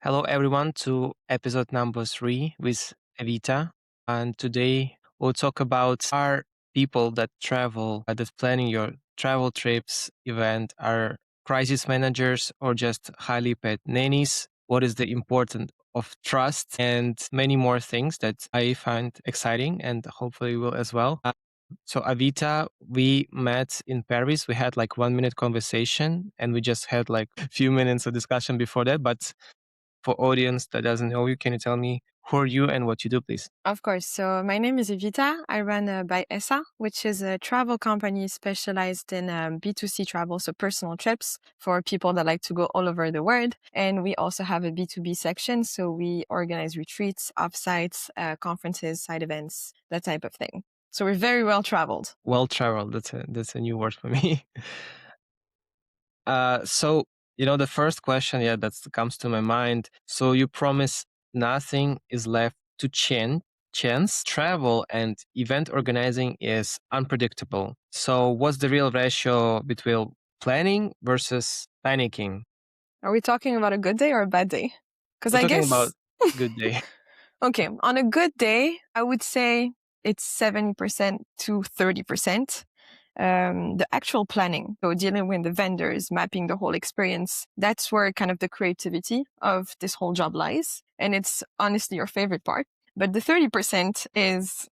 Hello, everyone, to episode number 3 with Evita. And today we'll talk about are people that travel, that planning your travel trips, event, are crisis managers or just highly paid nannies? What is the importance of trust and many more things that I find exciting and hopefully will as well. So Avita, we met in Paris. We had like 1 minute conversation and we just had like a few minutes of discussion before that. But for audience that doesn't know you, can you tell me who are you and what you do, please? Of course. So my name is Evita. I run ByEssae, which is a travel company specialized in B2C travel, so personal trips for people that like to go all over the world. And we also have a B2B section. So we organize retreats, offsites, conferences, side events, that type of thing. So we're very well traveled. Well traveled. That's a new word for me. So the first question, that comes to my mind. So you promise nothing is left to chance. Travel and event organizing is unpredictable. So what's the real ratio between planning versus panicking? Are we talking about a good day or a bad day? Because We're I talking guess. about good day. Okay, on a good day, I would say it's 70% to 30%. The actual planning, so dealing with the vendors, mapping the whole experience, that's where kind of the creativity of this whole job lies. And it's honestly your favorite part. But the 30% is,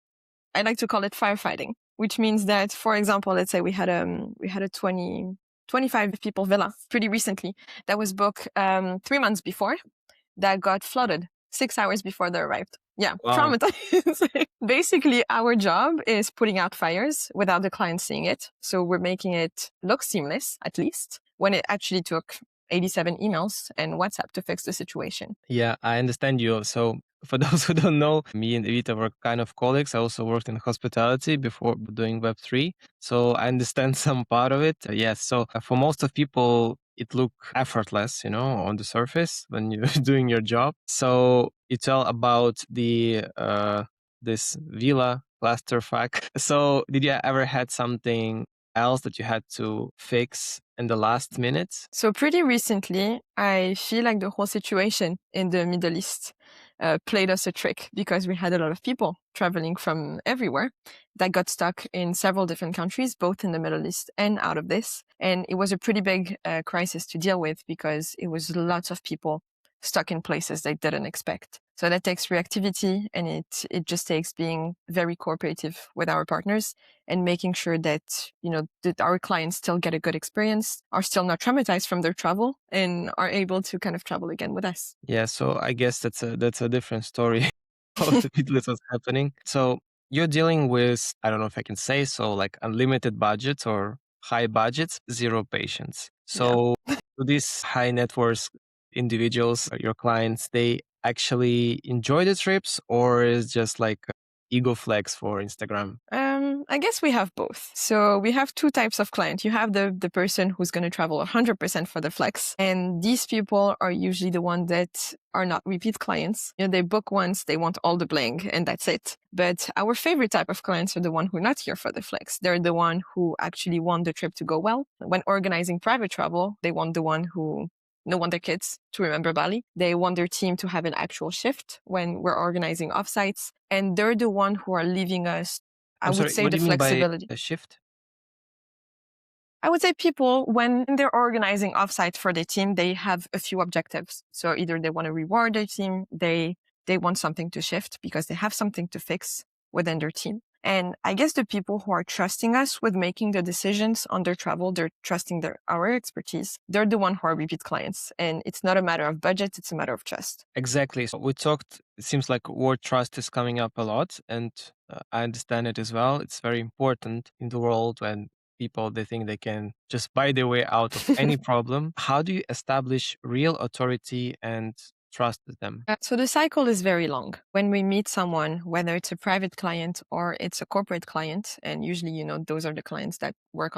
I like to call it firefighting, which means that, for example, let's say we had a 25 people villa pretty recently that was booked 3 months before, that got flooded 6 hours before they arrived. Yeah, Wow. traumatizing. Basically, our job is putting out fires without the client seeing it. So we're making it look seamless, at least, when it actually took 87 emails and WhatsApp to fix the situation. Yeah, I understand you. So, for those who don't know, me and Evita were kind of colleagues. I also worked in hospitality before doing Web3. So, I understand some part of it. Yes. So, for most of people, it look effortless, on the surface when you're doing your job. So, you tell about this Villa Clusterf. So, did you ever had something else that you had to fix in the last minute? So pretty recently, I feel like the whole situation in the Middle East played us a trick, because we had a lot of people traveling from everywhere that got stuck in several different countries, both in the Middle East and out of this. And it was a pretty big crisis to deal with, because it was lots of people stuck in places they didn't expect. So that takes reactivity, and it just takes being very cooperative with our partners and making sure that, that our clients still get a good experience, are still not traumatized from their travel, and are able to kind of travel again with us. Yeah, so I guess that's a different story of the people that's what's happening. So you're dealing with, I don't know if I can say so, like unlimited budgets or high budgets, zero patience. So do these high net worth individuals, your clients, they actually enjoy the trips, or is just like ego flex for Instagram? I guess we have both. So we have two types of client. You have the person who's going to travel 100% for the flex. And these people are usually the ones that are not repeat clients. They book once, they want all the bling, and that's it. But our favorite type of clients are the one who are not here for the flex. They're the one who actually want the trip to go well. When organizing private travel, they want the one who no want their kids to remember Bali. They want their team to have an actual shift when we're organizing offsites. And they're the one who are leaving us, I would say, What the do you mean by flexibility. a shift? I would say people, when they're organizing offsite for their team, they have a few objectives. So either they want to reward their team, they want something to shift because they have something to fix within their team. And I guess the people who are trusting us with making the decisions on their travel, they're trusting our expertise. They're the one who are repeat clients. And it's not a matter of budget, it's a matter of trust. Exactly. So we talked, it seems like word trust is coming up a lot, and I understand it as well. It's very important in the world when people, they think they can just buy their way out of any problem. How do you establish real authority and trust with them? So the cycle is very long. When we meet someone, whether it's a private client or it's a corporate client, and usually, those are the clients that work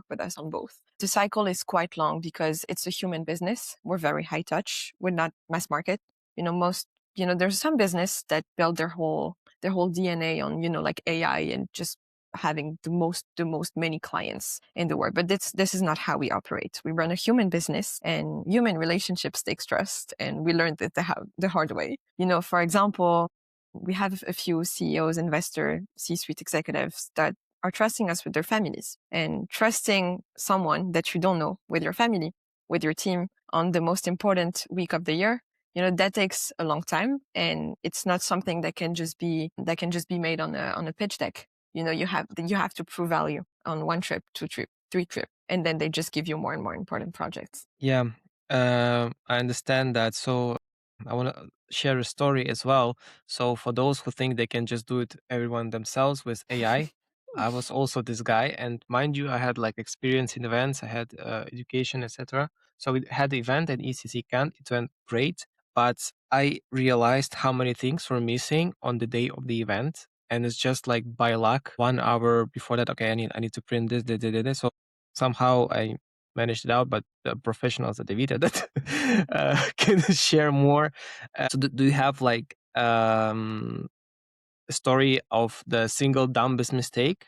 with us on both. The cycle is quite long because it's a human business. We're very high touch. We're not mass market. There's some business that build their whole DNA on, like AI and just having the most many clients in the world. But this is not how we operate. We run a human business, and human relationships takes trust, and we learned it the hard way. For example, we have a few CEOs, investor, C-suite executives that are trusting us with their families, and trusting someone that you don't know with your family, with your team on the most important week of the year. That takes a long time, and it's not something that can just be made on a pitch deck. You have to prove value on 1 trip, 2 trip, 3 trip, and then they just give you more and more important projects. Yeah, I understand that. So I want to share a story as well. So for those who think they can just do it everyone themselves with I was also this guy, and mind you, I had like experience in events, I had education, etc. So we had the event at ECC Cannes. It went great, but I realized how many things were missing on the day of the event, and it's just like by luck, 1 hour before that. Okay, I need to print this. So somehow I managed it out, but the professionals at Evita that can share more. So do you have like a story of the single dumbest mistake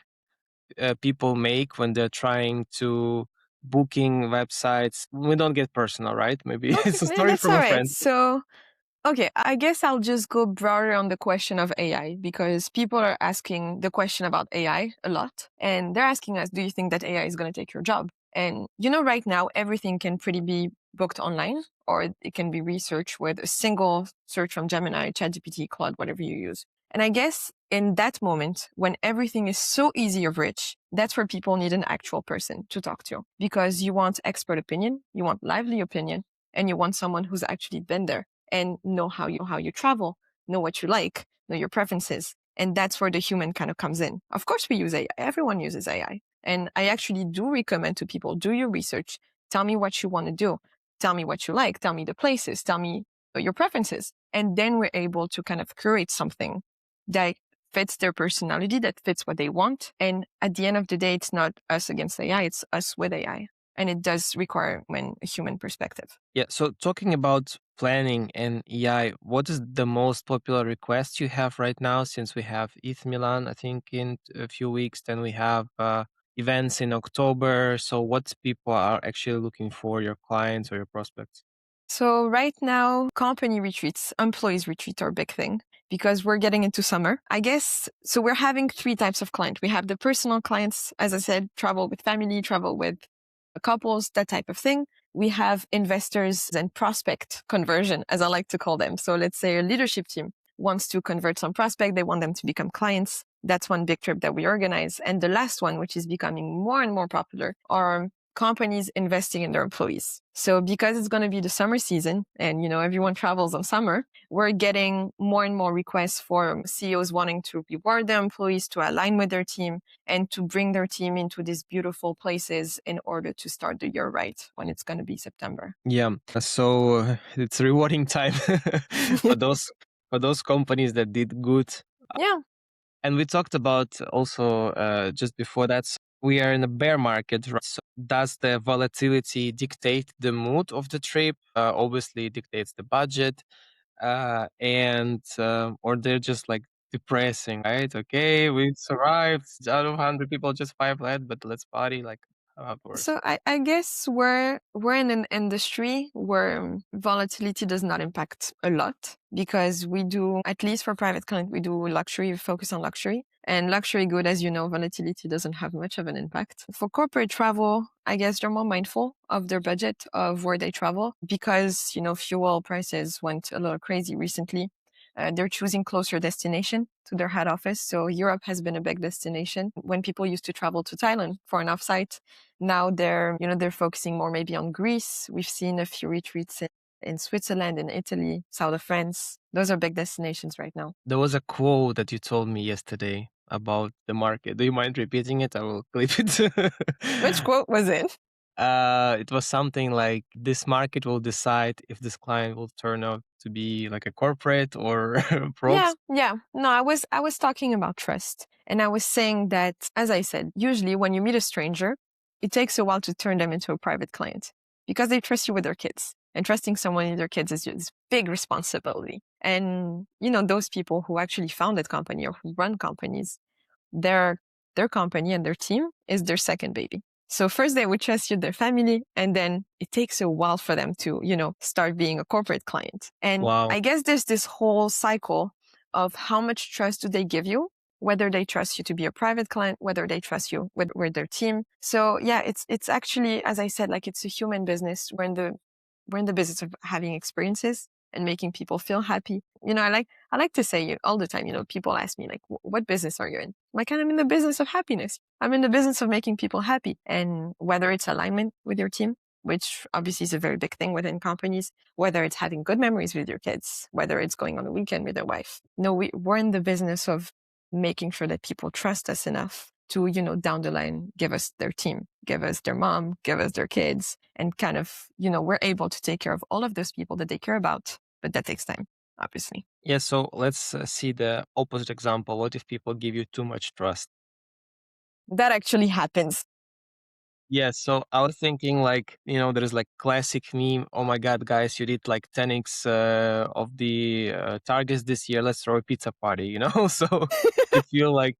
people make when they're trying to booking websites? We don't get personal, right? Maybe Okay, it's a story that's from all a right. friend. So, okay, I guess I'll just go broader on the question of AI, because people are asking the question about AI a lot. And they're asking us, do you think that AI is going to take your job? And right now, everything can pretty be booked online, or it can be researched with a single search from Gemini, ChatGPT, Claude, whatever you use. And I guess in that moment, when everything is so easy of rich, that's where people need an actual person to talk to, because you want expert opinion, you want lively opinion, and you want someone who's actually been there and know how you travel, know what you like, know your preferences. And that's where the human kind of comes in. Of course, we use AI. Everyone uses AI. And I actually do recommend to people, do your research. Tell me what you want to do. Tell me what you like. Tell me the places. Tell me your preferences. And then we're able to kind of curate something that fits their personality, that fits what they want. And at the end of the day, it's not us against AI, it's us with AI. And it does require a human perspective. Yeah. So talking about planning and AI, what is the most popular request you have right now? Since we have ETH Milan, I think in a few weeks, then we have events in October. So what people are actually looking for, your clients or your prospects? So right now, company retreats, employees retreat are a big thing, because we're getting into summer, I guess. So we're having 3 types of clients. We have the personal clients, as I said, travel with family, travel with couples, that type of thing. We have investors and prospect conversion, as I like to call them. So let's say a leadership team wants to convert some prospect. They want them to become clients. That's one big trip that we organize. And the last one, which is becoming more and more popular, are companies investing in their employees. So because it's going to be the summer season, and everyone travels on summer, we're getting more and more requests for CEOs wanting to reward their employees, to align with their team, and to bring their team into these beautiful places in order to start the year right when it's going to be September. Yeah. So it's a rewarding time for those companies that did good. Yeah. And we talked about also just before that, so we are in a bear market, right? So does the volatility dictate the mood of the trip? Obviously, it dictates the budget, and or they're just like depressing, right? Okay, we survived. Out of 100 people, just 5 left, but let's party like how it works. So I guess we're in an industry where volatility does not impact a lot, because we do, at least for private client, we do luxury, we focus on luxury. And luxury good, as you know, volatility doesn't have much of an impact. For corporate travel, I guess they're more mindful of their budget, of where they travel, because, fuel prices went a little crazy recently. They're choosing closer destination to their head office. So Europe has been a big destination. When people used to travel to Thailand for an offsite, now they're focusing more maybe on Greece. We've seen a few retreats in Switzerland, in Italy, south of France. Those are big destinations right now. There was a quote that you told me yesterday about the market. Do you mind repeating it? I will clip it. Which quote was it? It was something like this market will decide if this client will turn out to be like a corporate or Yeah, probes. yeah. No, I was talking about trust. And I was saying that, as I said, usually when you meet a stranger, it takes a while to turn them into a private client, because they trust you with their kids. And trusting someone with their kids is this big responsibility. And, those people who actually founded company or who run companies, they're their company and their team is their second baby. So first they would trust you, their family, and then it takes a while for them to, start being a corporate client. And Wow. I guess there's this whole cycle of how much trust do they give you, whether they trust you to be a private client, whether they trust you with their team. So yeah, it's actually, as I said, like it's a human business. We're in the business of having experiences and making people feel happy. I like to say all the time, people ask me like, what business are you in? Like, I'm in the business of happiness. I'm in the business of making people happy. And whether it's alignment with your team, which obviously is a very big thing within companies, whether it's having good memories with your kids, whether it's going on a weekend with their wife. No, we're in the business of making sure that people trust us enough to, down the line, give us their team, give us their mom, give us their kids, and kind of, we're able to take care of all of those people that they care about. But that takes time, obviously. Yeah, so let's see the opposite example. What if people give you too much trust? That actually happens. Yeah, so I was thinking like, there's like classic meme. Oh my God, guys, you did like 10x of the targets this year. Let's throw a pizza party, So you feel like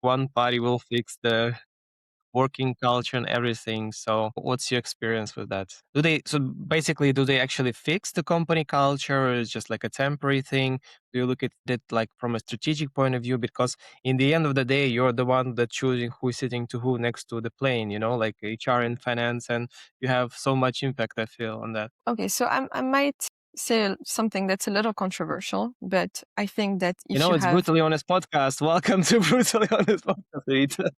one party will fix the working culture and everything. So what's your experience with that? So basically, do they actually fix the company culture, or is just like a temporary thing? Do you look at it like from a strategic point of view? Because in the end of the day, you're the one that choosing who is sitting to who next to the plane, like HR and finance, and you have so much impact, I feel, on that. Okay, so I might say something that's a little controversial, but I think that if you It's have Brutally Honest Podcast. Welcome to Brutally Honest Podcast, Rita.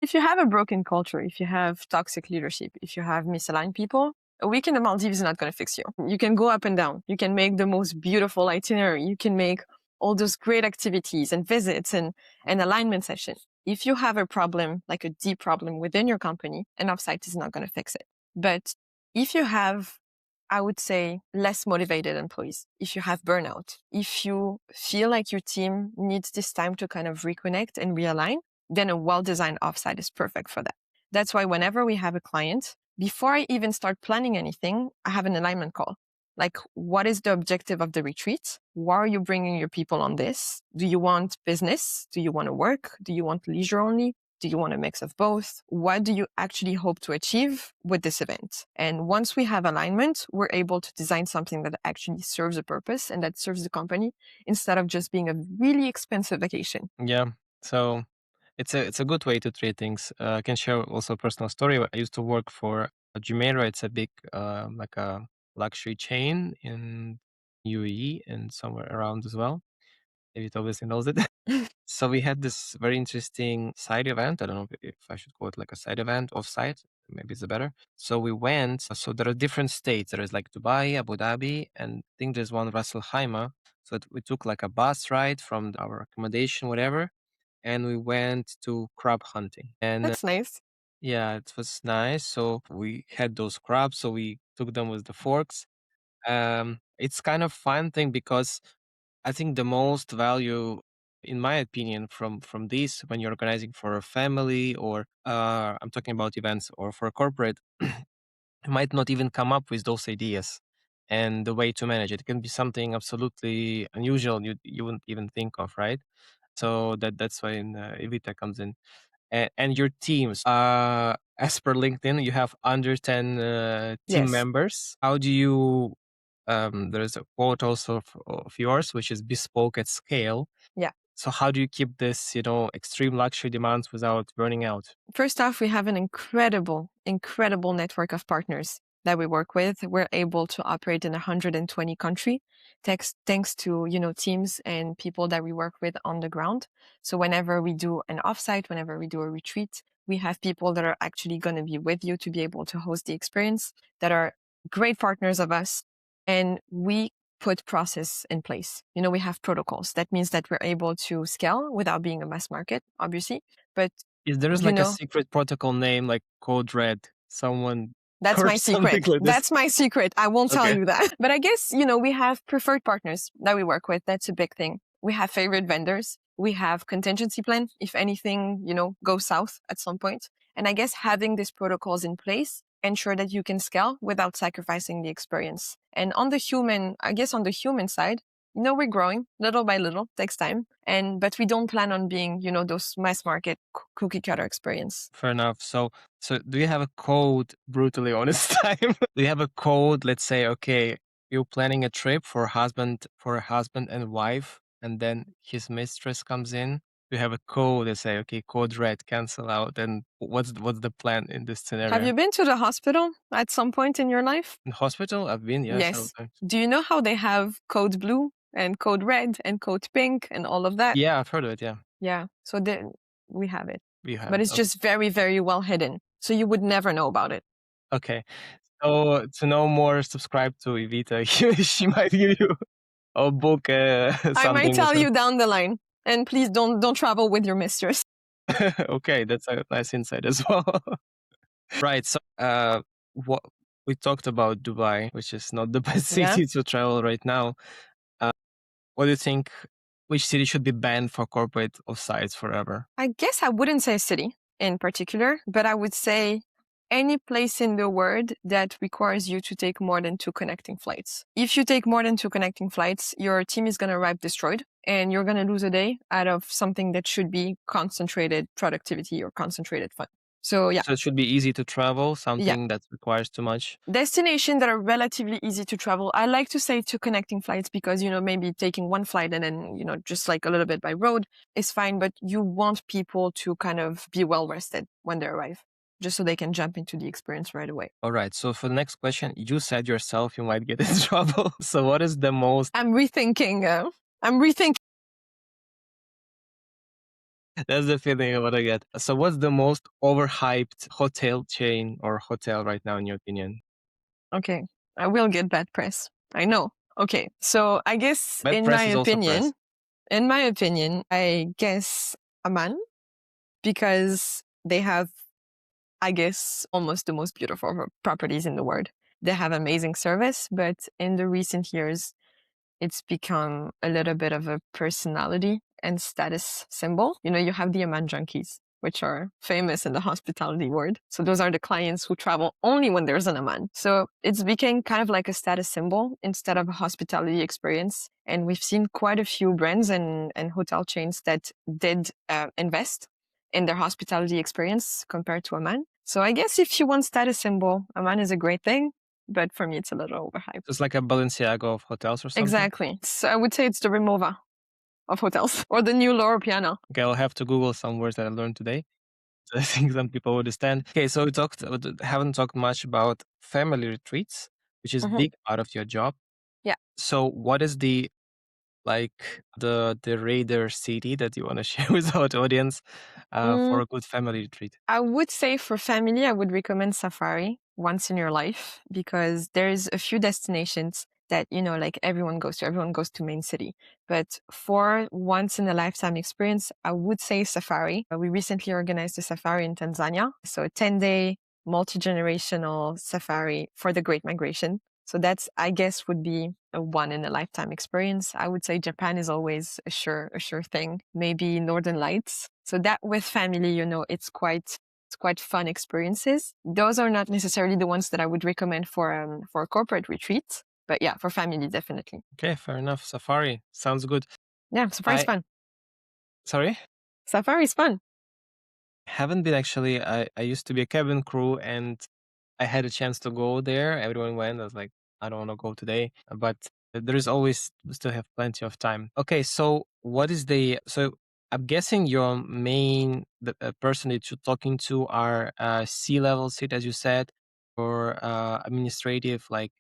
if you have a broken culture, if you have toxic leadership, if you have misaligned people, a week in the Maldives is not going to fix you. You can go up and down. You can make the most beautiful itinerary. You can make all those great activities and visits and alignment sessions. If you have a problem, like a deep problem within your company, an offsite is not going to fix it. But if you have, I would say, less motivated employees, if you have burnout, if you feel like your team needs this time to kind of reconnect and realign, then a well-designed offsite is perfect for that. That's why whenever we have a client, before I even start planning anything, I have an alignment call. Like, what is the objective of the retreat? Why are you bringing your people on this? Do you want business? Do you want to work? Do you want leisure only? Do you want a mix of both? What do you actually hope to achieve with this event? And once we have alignment, we're able to design something that actually serves a purpose and that serves the company instead of just being a really expensive vacation. Yeah. So it's a good way to treat things. I can share also a personal story. I used to work for Jumeirah. It's a big like a luxury chain in UAE and somewhere around as well. David obviously knows it. So we had this very interesting side event. I don't know if I should call it like a side event off site. Maybe it's better. So we went. So there are different states. There is like Dubai, Abu Dhabi, and I think there's one Ras Al Khaimah. So we took like a bus ride from our accommodation, whatever, and we went to crab hunting. And That's nice. yeah, it was nice. So we had those crabs, so we took them with the forks. It's kind of fun thing because I think the most value, in my opinion, from this when you're organizing for a family or I'm talking about events or for a corporate, you might not even come up with those ideas and the way to manage it. It can be something absolutely unusual you wouldn't even think of, right? So that's when Evita comes in. And your teams, as per LinkedIn, you have under 10 team Yes. members. How do you there's a quote also of yours, which is bespoke at scale. Yeah. So how do you keep this, extreme luxury demands without burning out? First off, we have an incredible network of partners that we work with. We're able to operate in 120 countries thanks to, teams and people that we work with on the ground. So whenever we do an offsite, whenever we do a retreat, we have people that are actually going to be with you to be able to host the experience that are great partners of us. And we put process in place. We have protocols. That means that we're able to scale without being a mass market, obviously. But Is there is you like a know, secret protocol name like Code Red? Someone that's or my something secret. like this? That's my secret. I won't tell Okay. you that. But I guess, we have preferred partners that we work with. That's a big thing. We have favorite vendors. We have contingency plan if anything, goes south at some point. And I guess having these protocols in place ensure that you can scale without sacrificing the experience. And on the human side, No, we're growing little by little, takes time. But we don't plan on being, those mass market cookie cutter experience. Fair enough. So do you have a code, brutally honest time? Do you have a code, let's say, okay, you're planning a trip for a husband and wife, and then his mistress comes in. You have a code that say, okay, code red, cancel out. And what's the plan in this Have scenario? you been to the hospital at some point in your life? In hospital, I've been, yeah, several Yes. times. Do you know how they have code blue and code red and code pink and all of that? Yeah, I've heard of it, yeah. Yeah. So then we have it. We have But it. it's just very, very well hidden. So you would never know about it. Okay. So to know more, subscribe to Evita. She might give you a book, I might something. tell you down the line. And please don't travel with your mistress. Okay, that's a nice insight as well. Right. So, what we talked about Dubai, which is not the best Yeah. city to travel right now. Uh, what do you think? Which city should be banned for corporate offsites forever? I guess I wouldn't say a city in particular, but I would say any place in the world that requires you to take more than 2 connecting flights. If you take more than 2 connecting flights, your team is going to arrive destroyed and you're going to lose a day out of something that should be concentrated productivity or concentrated fun. So yeah, So it should be easy to travel, yeah. something that requires too much. Destinations that are relatively easy to travel. I like to say 2 connecting flights because, maybe taking one flight and then, just like a little bit by road is fine, but you want people to kind of be well rested when they arrive, just so they can jump into the experience right away. All right. So for the next question, you said yourself you might get in trouble. So what is the most? I'm rethinking. I'm rethinking. That's the feeling I want to get. So what's the most overhyped hotel chain or hotel right now, in your opinion? Okay, I will get bad press. I know. Okay, so I guess Bad press is also press. in my opinion, I guess Aman, because they have, I guess, almost the most beautiful properties in the world. They have amazing service, but in the recent years, it's become a little bit of a personality and status symbol. You have the Aman junkies, which are famous in the hospitality world. So those are the clients who travel only when there's an Aman. So it's became kind of like a status symbol instead of a hospitality experience. And we've seen quite a few brands and hotel chains that did invest in their hospitality experience compared to Aman. So I guess if you want status symbol, Aman is a great thing. But for me, it's a little overhyped. It's like a Balenciaga of hotels or something. Exactly. So I would say it's the Remova of hotels or the new Loro Piana. Okay, I'll have to Google some words that I learned today. I think some people understand. Okay, so haven't talked much about family retreats, which is big part of your job. Yeah. So what is the radar city that you want to share with our audience for a good family retreat? I would say for family, I would recommend Safari once in your life because there's a few destinations that, like everyone goes to. Everyone goes to main city. But for once in a lifetime experience, I would say Safari. We recently organized a safari in Tanzania. So a 10-day multi-generational safari for the Great Migration. So that's, I guess, would be a one in a lifetime experience. I would say Japan is always a sure thing. Maybe Northern Lights. So that with family, it's quite fun experiences. Those are not necessarily the ones that I would recommend for a corporate retreat, but yeah, for family definitely. Okay, fair enough. Safari sounds good. Yeah, safari's fun. Sorry? Safari's fun. Haven't been actually. I used to be a cabin crew and I had a chance to go there. Everyone went. I was like, I don't want to go today, but there is always still have plenty of time. Okay, so so I'm guessing your main person that you're talking to are C-level seat, as you said, or administrative, like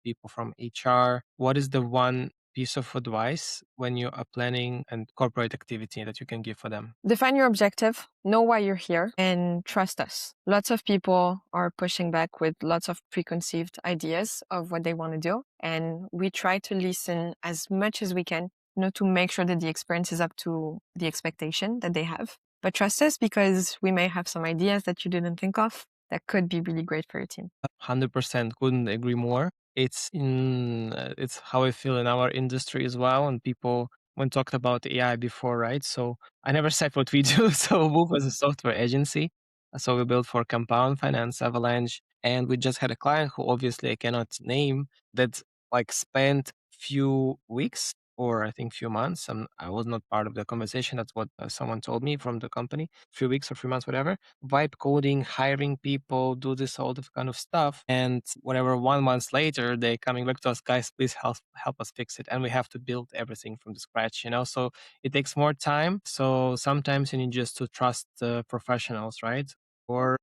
people from HR. What is the one piece of advice when you are planning and corporate activity that you can give for them? Define your objective, know why you're here, and trust us. Lots of people are pushing back with lots of preconceived ideas of what they want to do. And we try to listen as much as we can, to make sure that the experience is up to the expectation that they have. But trust us because we may have some ideas that you didn't think of that could be really great for your team. 100% couldn't agree more. It's how I feel in our industry as well. And people when talked about AI before, right? So I never said what we do. So Woof was a software agency. So we built for Compound Finance, Avalanche, and we just had a client who obviously I cannot name that like spent few weeks for I think few months. I was not part of the conversation. That's what someone told me from the company. Few weeks or few months, whatever. Vibe coding, hiring people, do this all this kind of stuff, and whatever. 1 month later, they coming back to us, guys. Please help us fix it, and we have to build everything from the scratch. So it takes more time. So sometimes you need just to trust professionals, right? Or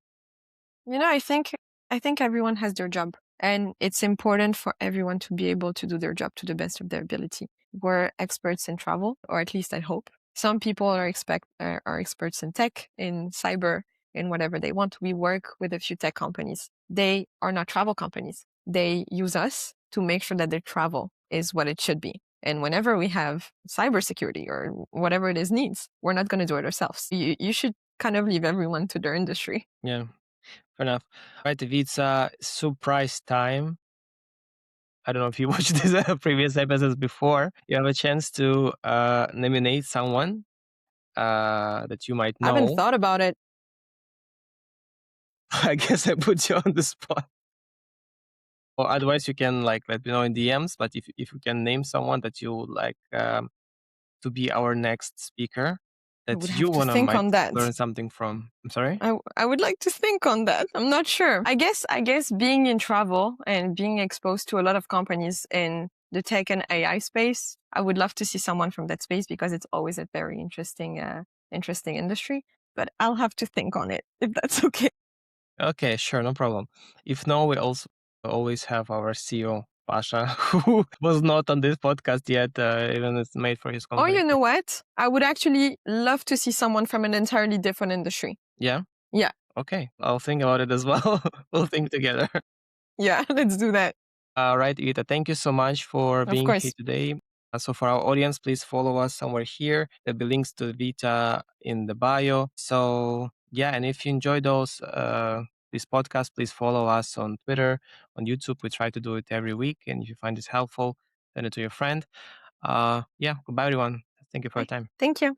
I think everyone has their job, and it's important for everyone to be able to do their job to the best of their ability. We're experts in travel, or at least I hope. Some people are experts in tech, in cyber, in whatever they want. We work with a few tech companies. They are not travel companies. They use us to make sure that their travel is what it should be. And whenever we have cybersecurity or whatever it is needs, we're not going to do it ourselves. You should kind of leave everyone to their industry. yeah, fair enough. Right, Evita, surprise time. I don't know if you watched these previous episodes before. You have a chance to nominate someone that you might I haven't know. thought about it. I guess I put you on the spot. Or otherwise, you can like let me know in DMs. But if you can name someone that you would like to be our next speaker, I that would you have to wanna think might on that. learn something from. I'm sorry. I would like to think on that. I'm not sure. I guess being in travel and being exposed to a lot of companies in the tech and AI space, I would love to see someone from that space because it's always a very interesting industry. But I'll have to think on it if that's okay. Okay, sure, no problem. If no, we also always have our CEO Pasha, who was not on this podcast yet, even it's made for his Or company. you know what? I would actually love to see someone from an entirely different industry. Yeah. Yeah, Okay, I'll think about it as well. We'll think together. yeah, let's do that. All right, Ita, thank you so much for Of being here course. today. So for our audience, please follow us somewhere here. There'll be links to Vita in the bio. So yeah, and if you enjoy this podcast, please follow us on Twitter, on YouTube. We try to do it every week. And if you find this helpful, send it to your friend. Yeah, goodbye everyone. Thank you for your Bye. time. Thank you.